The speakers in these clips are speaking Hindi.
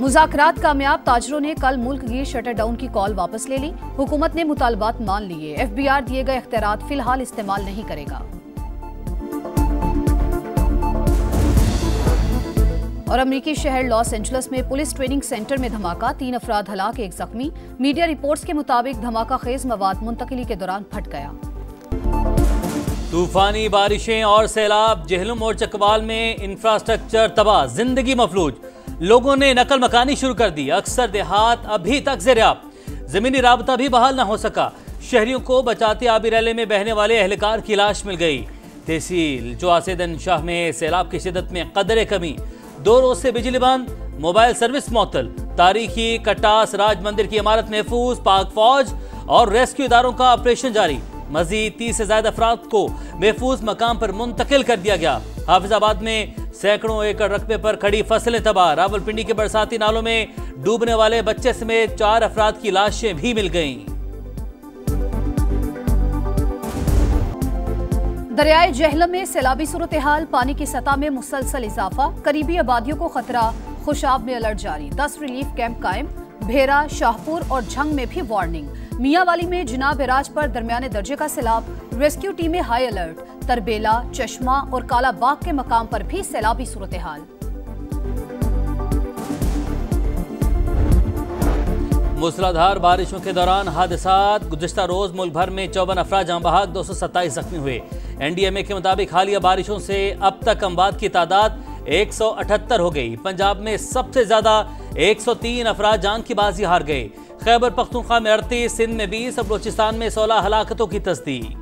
मुज़ाकरात कामयाब, ताजरों ने कल मुल्क गिर शटर डाउन की कॉल वापस ले ली। हुकूमत ने मुतालबात मान लिए। FBR दिए गए इख्तियारात फिलहाल इस्तेमाल नहीं करेगा। और अमरीकी शहर लॉस एंजल्स में पुलिस ट्रेनिंग सेंटर में धमाका, 3 अफराद हलाक, 1 जख्मी। मीडिया रिपोर्ट्स के मुताबिक धमाका खेज मवाद मुंतकिली के दौरान फट गया। तूफानी बारिशें और सैलाब, जेहलम और चकवाल में इंफ्रास्ट्रक्चर तबाह, जिंदगी मफलूज। लोगों ने नकल मकानी शुरू कर दी। अक्सर देहात अभी तक ज़ेर-ए-आब, जमीनी राबता भी बहाल न हो सका। शहरियों को बचाते आबी रैले में बहने वाले एहलकार की लाश मिल गई। तहसील जोआसेदन शाह में सैलाब की शिदत में कदरे कमी, 2 रोज से बिजली बंद, मोबाइल सर्विस मुअत्तल। तारीखी कटास राज मंदिर की इमारत महफूज, पाक फौज और रेस्क्यू इदारों का ऑपरेशन जारी। मजीद 30 से ज्यादा अफराद को महफूज मकाम पर मुंतकिल कर दिया गया। हाफिजाबाद में सैकड़ों एकड़ रकबे पर खड़ी फसलें तबाह। रावलपिंडी के बरसाती नालों में डूबने वाले बच्चे समेत 4 अफराद की लाशें भी मिल गईं। दरियाए जेहलम में सैलाबी सूरत हाल, पानी की सतह में मुसलसल इजाफा, करीबी आबादियों को खतरा, खुशाब में अलर्ट जारी। 10 रिलीफ कैंप कायम, भेरा, शाहपुर और झंग में भी वार्निंग। मियांवाली में जिनाब एराज पर दरमियाने दर्जे का सैलाब, रेस्क्यू टीमें हाई अलर्ट। तरबेला, चश्मा और कालाबाग के मकाम पर भी सैलाबी सूरत हाल। मूसलाधार बारिशों के दौरान हादसात, गुज़िश्ता रोज मुल्क भर में 54 अफराद जाँ बहक, 227 जख्मी हुए। NDMA के मुताबिक हालिया बारिशों से अब तक अमवात की तादाद 178 हो गई। पंजाब में सबसे ज्यादा 103 अफराद जान की बाजी हार गए। खैबर पख्तूनख्वा में 38, सिंध में 20 और बलोचिस्तान में 16 हलाकतों की तस्दीक।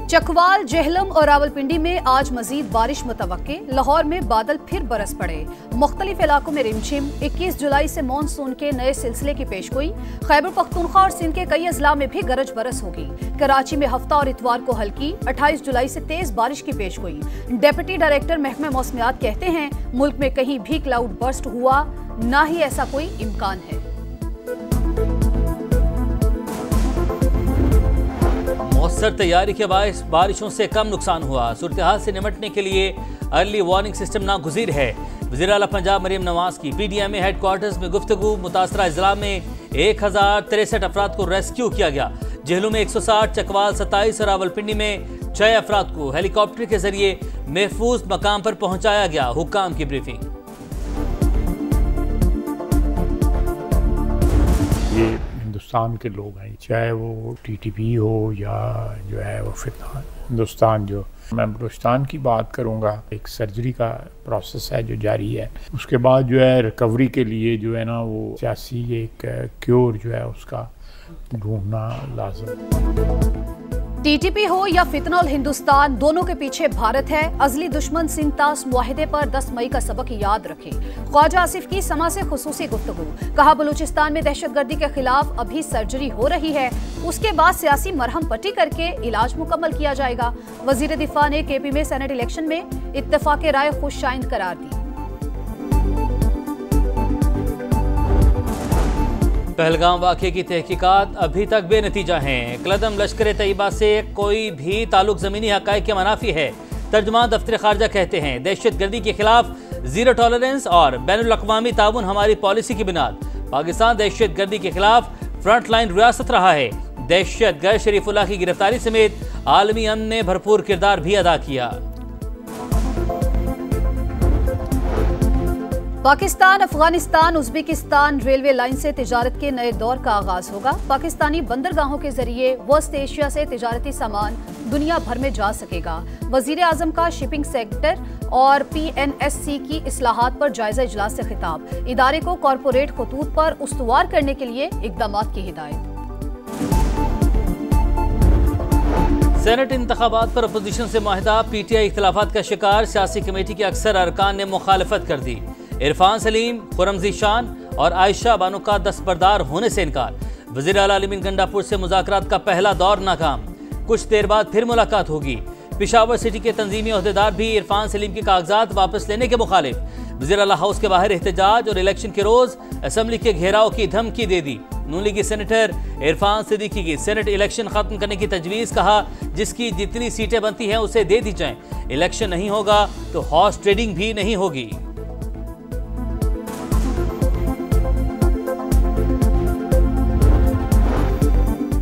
चकवाल, जेहलम और रावलपिंडी में आज मजीद बारिश मुतवक्के। लाहौर में बादल फिर बरस पड़े। मुख्तलिफ इलाकों में रिमझिम। 21 जुलाई से मानसून के नए सिलसिले की पेशगोई। खैबर पख्तूनख्वा और सिंध के कई अजला में भी गरज बरस होगी। कराची में हफ्ता और इतवार को हल्की, 28 जुलाई से तेज बारिश की पेशगोई। डेप्यूटी डायरेक्टर महकमा मौसमियात कहते हैं मुल्क में कहीं भी क्लाउड बर्स्ट हुआ ना ही ऐसा कोई इम्कान है। मौसर तैयारी के बायस बारिशों से कम नुकसान हुआ। सूरत हाल से निपटने के लिए अर्ली वार्निंग सिस्टम नागुज़ीर है। वज़ीर आला पंजाब मरीम नवाज की PDMA हेडक्वार्टर्स में गुफ्तगू। मुतासरा अजला में 1063 अफराद को रेस्क्यू किया गया। जेहलू में 160, चकवाल 27 और रावलपिंडी में 6 अफराद को हेलीकॉप्टर के जरिए महफूज मकाम पर पहुंचाया गया। हुक्काम की ब्रीफिंग। हिंदुस्तान के लोग हैं, चाहे वो TTP हो या जो है वो फितना हिंदुस्तान। जो मैं बलूचिस्तान की बात करूँगा, एक सर्जरी का प्रोसेस है जो जारी है। उसके बाद जो है रिकवरी के लिए जो है ना वो सियासी एक क्योर जो है उसका ढूंढना लाज़िम। TTP हो या फितनल हिंदुस्तान, दोनों के पीछे भारत है। अजली दुश्मन सिंध तास मुआहिदे पर 10 मई का सबक याद रखें। ख्वाजा आसिफ की समा से खुसूसी गुफ्तगू। कहा बलूचिस्तान में दहशतगर्दी के खिलाफ अभी सर्जरी हो रही है, उसके बाद सियासी मरहम पट्टी करके इलाज मुकम्मल किया जाएगा। वजीर दिफा ने KP में सेनेट इलेक्शन में इत्तेफाक राय खुशाइंद करार दी। पहलगाम वाक़े की तहकीकात अभी तक बेनतीजा हैं। कलदम लश्कर तैयबा से कोई भी ताल्लुक ज़मीनी हक़ाइक़ के मनाफी है। तर्जुमान दफ्तर ख़ारजा कहते हैं दहशत गर्दी के खिलाफ ज़ीरो टॉलरेंस और बैनुल अक़वामी ताउन हमारी पॉलिसी की बुनियाद। पाकिस्तान दहशत गर्दी के खिलाफ फ्रंट लाइन रियासत रहा है। दहशत गर्द शरीफुल्लाह की गिरफ्तारी समेत आलमी अमन ने भरपूर किरदार भी अदा किया। Pakistan, Afghanistan, Uzbekistan railway line से तिजारत के नए दौर का आगाज होगा। पाकिस्तानी बंदरगाहों के जरिए वेस्ट एशिया से तिजारती सामान दुनिया भर में जा सकेगा। वजीर आजम का शिपिंग सेक्टर और PNSC की इस्लाहात पर जायजा इजलास से खिताब। इदारे को कॉरपोरेट खतूत पर उस्तुवार करने के लिए इक़दामात की हिदायत। सेनेट इंतखाबात पर अपोजिशन से माहिदा। PTI इख्तिलाफात का शिकार। सियासी कमेटी के अक्सर अरकान ने मुखालफत कर दी। इरफान सलीम, खुरम ज़ीशान और आयशा बानो का दस्तबरदार होने से इनकार। वज़ीर आला अली गंडापुर से मुज़ाकरात का पहला दौर नाकाम। कुछ देर बाद फिर मुलाकात होगी। पेशावर सिटी के तंजीमी ओहदेदार भी इरफान सलीम के कागजात वापस लेने के मुखालिफ। वज़ीर आला हाउस के बाहर एहतजाज और इलेक्शन के रोज असेंबली के घेराव की धमकी दे दी। नून लीगी सेनेटर इरफान सिद्दीकी की सेनेट इलेक्शन खत्म करने की तजवीज, कहा जिसकी जितनी सीटें बनती हैं उसे दे दी जाएं, इलेक्शन नहीं होगा तो हॉर्स ट्रेडिंग भी नहीं होगी।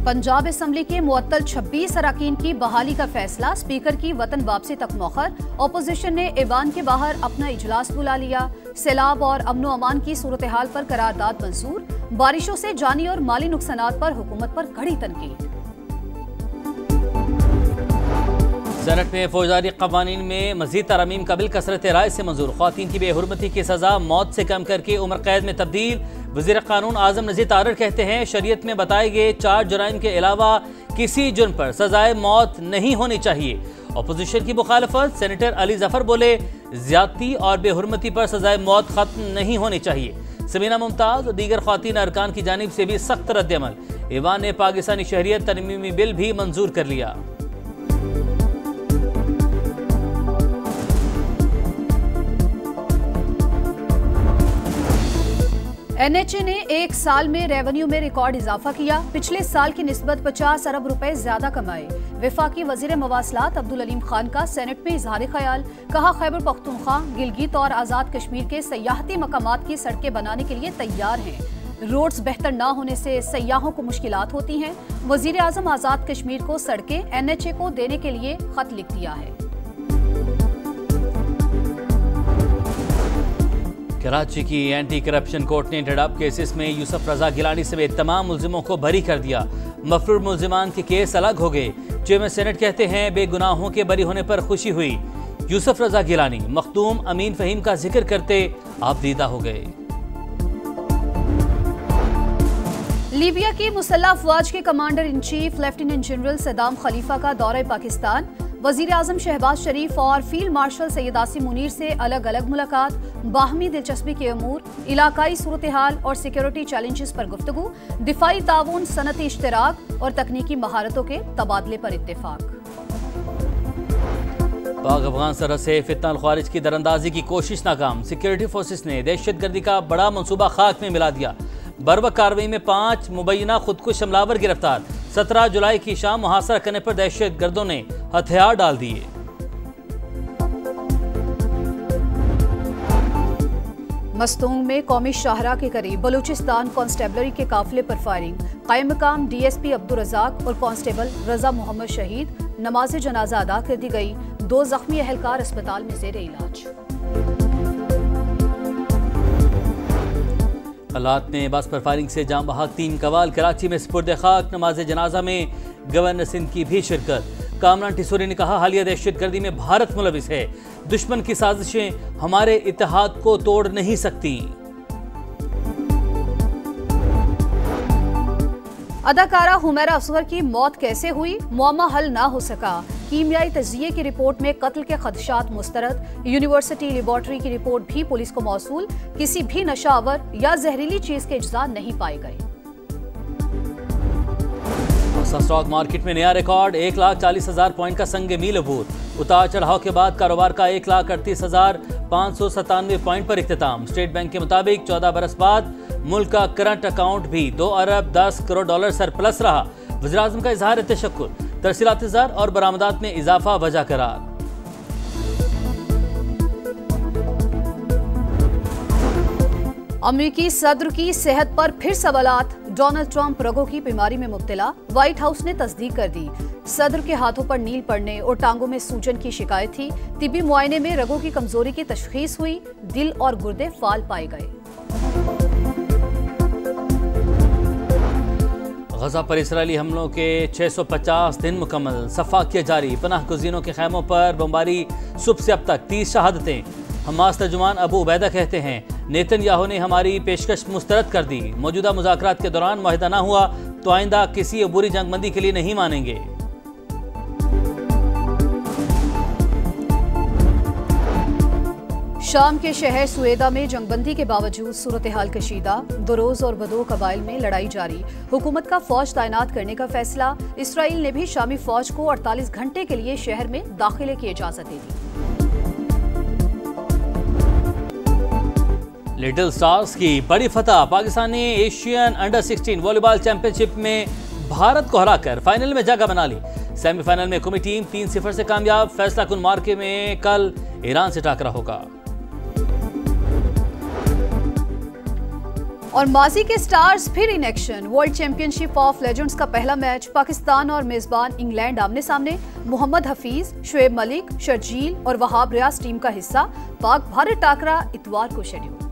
पंजाब असेंबली के मुअत्तल 26 अरकान की बहाली का फैसला, स्पीकर की वतन वापसी तक मौखर। अपोजिशन ने ऐवान के बाहर अपना इजलास बुला लिया। सैलाब और अमनो अमान की सूरत हाल पर करारदाद मंजूर। बारिशों से जानी और माली नुकसानात पर हुकूमत पर कड़ी तनकीद। सेनेट में फौजदारी कवानीन में मजीद तरमीम का बिल कसरत राय से मंजूर। ख्वातीन की बेहुरमती की सजा मौत से कम करके उम्र कैद में तब्दील। वज़ीर कानून आजम नज़ीर तारड़ कहते हैं शरीयत में बताए गए 4 जुराइम के अलावा किसी जुर्म पर सजाए मौत नहीं होनी चाहिए। अपोजिशन की मुखालफत, सेनेटर अली जफर बोले ज्यादती और बेहुरमती पर सजाए मौत खत्म नहीं होनी चाहिए। समीना मुमताज और दीगर ख्वातीन अरकान की जानिब से भी सख्त रद्दअमल। ऐवान ने पाकिस्तानी शहरियत तरमीमी बिल भी मंजूर कर लिया। NHA ने एक साल में रेवेन्यू में रिकॉर्ड इजाफा किया। पिछले साल की निस्बत 50 अरब रुपए ज्यादा कमाए। वफाकी वजीर मवासलात अब्दुल अलीम खान का सेनेट में इजहार ख्याल, कहा खैबर पख्तूनख्वा, गिलगित और आज़ाद कश्मीर के सयाहती मकामात की सड़कें बनाने के लिए तैयार हैं। रोड्स बेहतर न होने से सयाहों को मुश्किलात होती हैं। वजीर आजम आज़ाद कश्मीर को सड़कें NHA को देने के लिए खत लिख दिया है। कराची की एंटी करप्शन कोर्ट ने डडप केसेस में यूसुफ रजा गिलानी समेत तमाम मुल्जिमों को बरी कर दिया। मफरूर मुल्जिमान के केस अलग हो गए। चेयरमैन सेनेट कहते हैं बेगुनाहों के बरी होने पर खुशी हुई। यूसुफ रजा गिलानी मखदूम अमीन फहीम का जिक्र करते आपदीदा हो गए। लीबिया की मुसल्लह अफवाज के commander in chief lieutenant general Saddam Khalifa का दौरा पाकिस्तान। वजीर आजम शहबाज शरीफ और फील्ड मार्शल सैयद आसिम मुनीर से अलग अलग मुलाकात। बाहमी दिलचस्पी के अमूर, इलाकाई सूरत हाल और सिक्योरिटी चैलेंजेस पर गुफ्तगू। दिफाई ताउन, सनती इश्तराक और तकनीकी महारतों के तबादले पर इत्तेफाक। पाक अफगान सरहद से फितना खारिज की दरअंदाजी की कोशिश नाकाम। सिक्योरिटी फोर्सेस ने दहशतगर्दी का बड़ा मंसूबा खाक में मिला दिया। बर्वक कार्रवाई में 5 मुबैना खुदकुश हमलावर गिरफ्तार। 17 जुलाई की शाम मुहासरा करने पर दहशतगर्दों ने हथियार डाल दिए। मस्तूंग में कौमी शाहरा के करीब बलूचिस्तान कांस्टेबलरी के काफिले पर फायरिंग। कायम मकाम DSP अब्दुल रज़ाक और कांस्टेबल रजा मोहम्मद शहीद। नमाज जनाजा अदा कर दी गई। 2 जख्मी अहलकार अस्पताल में ज़ेर इलाज। हालात में बस पर फायरिंग से जाम बहाक 3 कवाल। कराची में स्पुर्द खाक। नमाज जनाजा में गवर्नर सिंध की भी शिरकत। कामरान टिसोरी ने कहा हालिया दहशतगर्दी में भारत मुलविस है। दुश्मन की साजिशें हमारे इत्तेहाद को तोड़ नहीं सकती। अदाकारा हुमैरा असगर की मौत कैसे हुई, मुअम्मा हल ना हो सका। कीमियाई तजिये की रिपोर्ट में कत्ल के खदशात मुस्तरद। यूनिवर्सिटी लेबॉर्ट्री की रिपोर्ट भी पुलिस को मौसूल। किसी भी नशावर या जहरीली चीज के अज्जा नहीं पाए गए। स्टॉक मार्केट में नया रिकॉर्ड, 1,40,000 पॉइंट का संग मील अबूर। उतार चढ़ाव के बाद कारोबार का 1,38,597 पॉइंट पर इख्तिताम। स्टेट बैंक के मुताबिक 14 बरस बाद मुल्क का करंट अकाउंट भी 2 अरब 10 करोड़ डॉलर सरप्लस रहा। वज़ीर-ए-आज़म का इजहार तशक्कुर। तरसीलात ज़र और बरामदात में इजाफा वजह करार। अमेरिकी सदर की सेहत पर फिर सवालात। डोनाल्ड ट्रंप रगों की बीमारी में मुब्तला। व्हाइट हाउस ने तस्दीक कर दी। सदर के हाथों पर नील पड़ने और टांगों में सूजन की शिकायत थी। तिब्बी मुआयने में रगों की कमजोरी की तशखीस हुई। दिल और गुर्दे फाल पाए गए। गजा पर इसराइली हमलों के 650 दिन मुकम्मल। सफाकिया जारी। पनाह गुज़ीनों के खैमों पर बमबारी। सुबह से अब तक 30 शहादतें। हमास तर्जुमान अबू उबैदा कहते हैं नेतन्याहू ने हमारी पेशकश मुस्तरद कर दी। मौजूदा मुज़ाकरात के दौरान मुआहिदा न हुआ तो आइंदा किसी अबूरी जंगबंदी के लिए नहीं मानेंगे। शाम के शहर सुएदा में जंगबंदी के बावजूद सूरत हाल कशीदा। दुरोज और बदो कबाइल में लड़ाई जारी। हुकूमत का फौज तैनात करने का फैसला। इसराइल ने भी शामी फौज को 48 घंटे के लिए शहर में दाखिले की इजाजत दे दी। लिटिल स्टार्स की बड़ी फतह, Pakistani Asian under 16 volleyball championship में भारत को हराकर फाइनल में जगह बना ली। सेमीफाइनल में कौमी टीम 3-0 से कामयाब। फैसला कुन मार्के में कल ईरान से टकरा होगा। और माजी के स्टार्स फिर in action. World championship of legends का पहला मैच पाकिस्तान और मेजबान इंग्लैंड आमने सामने। मोहम्मद हफीज, शुएब मलिक, शर्जील और वहाब रियाज टीम का हिस्सा। पाक भारत टाकरा इतवार को शेड्यूल।